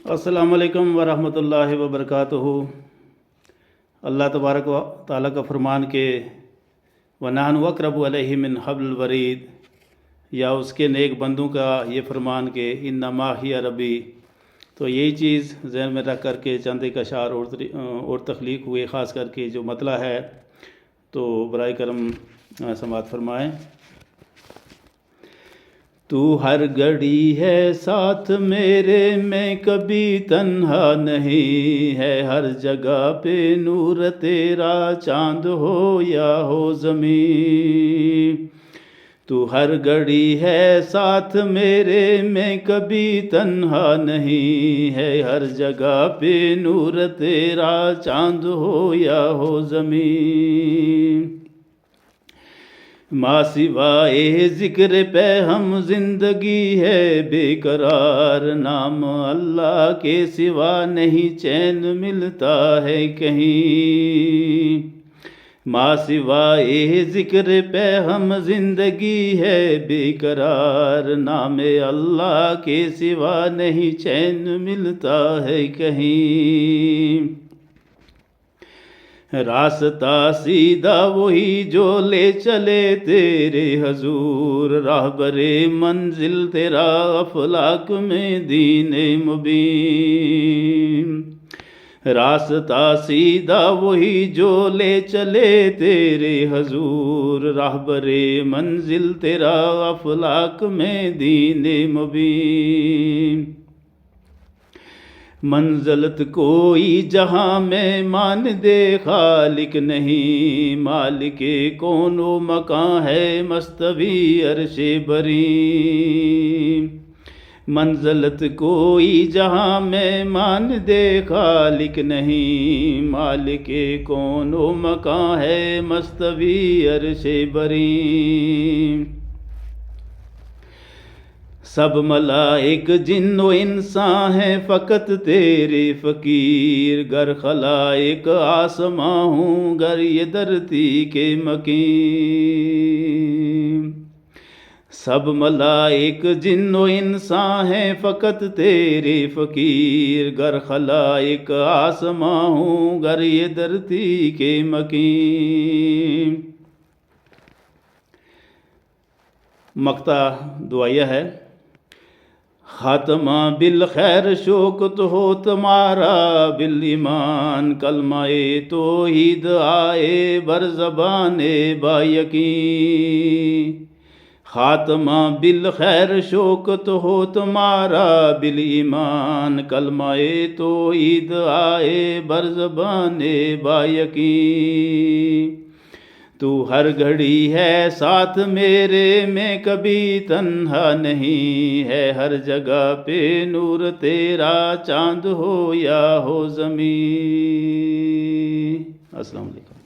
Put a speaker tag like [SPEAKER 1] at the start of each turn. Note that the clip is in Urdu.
[SPEAKER 1] السلام علیکم ورحمۃ اللہ وبرکاتہ۔ اللہ تبارک و تعالیٰ کا فرمان کہ وَنَحْنُ أَقْرَبُ إِلَيْهِ مِنْ حَبْلِ الْوَرِيدِ، یا اس کے نیک بندوں کا یہ فرمان کہ اِنَّمَا هِيَ رَبِّي۔ تو یہی چیز ذہن میں رکھ کر کے چند ایک اشعار اور تخلیق ہوئے، خاص کر کے جو مطلع ہے تو برائے کرم سماعت فرمائیں۔ تو ہر گھڑی ہے ساتھ میرے، میں کبھی تنہا نہیں، ہے ہر جگہ پہ نور تیرا، چاند ہو یا ہو زمین۔ تو ہر گھڑی ہے ساتھ میرے، میں کبھی تنہا نہیں، ہے ہر جگہ پہ نور تیرا، چاند ہو یا ہو زمین۔ ما سوائے ذکر پہ ہم زندگی ہے بے قرار، نام اللہ کے سوا نہیں چین ملتا ہے کہیں۔ ما سوائے ذکر پہ ہم زندگی ہے بے قرار، نام اللہ کے سوا نہیں چین ملتا ہے کہیں۔ راستہ سیدھا وہی جو لے چلے تیرے حضور، راہبر منزل تیرا افلاک میں دین مبین۔ راستہ سیدھا وہی جو لے چلے تیرے حضور، راہبر منزل تیرا افلاک میں دین مبین۔ منزلت کوئی جہاں میں مان دے خالق نہیں، مالک کون و مکان ہے مستوی عرش بری۔ منزلت کوئی جہاں میں مان دے خالق نہیں، مالک کون و مکان ہے مستوی عرش بری۔ سب ملائک جن و انسان ہیں فقط تیرے فقیر، گر خلائق آسماں ہوں گر یہ دھرتی کے مکین۔ سب ملائک جن و انسان ہیں فقط تیرے فقیر، گر خلائق آسماں ہوں گر یہ دھرتی کے مکین۔ مقطع دعائیہ ہے۔ خاتمہ بالخیر شوکت ہو تمہارا بالایمان، کلمہ توحید آئے بر زبان با یقین۔ خاتمہ بالخیر شوکت ہو تمہارا بالایمان، کلمہ توحید آئے بر زبان با یقین۔ تو ہر گھڑی ہے ساتھ میرے، میں کبھی تنہا نہیں، ہے ہر جگہ پہ نور تیرا، چاند ہو یا ہو زمین۔ السلام علیکم۔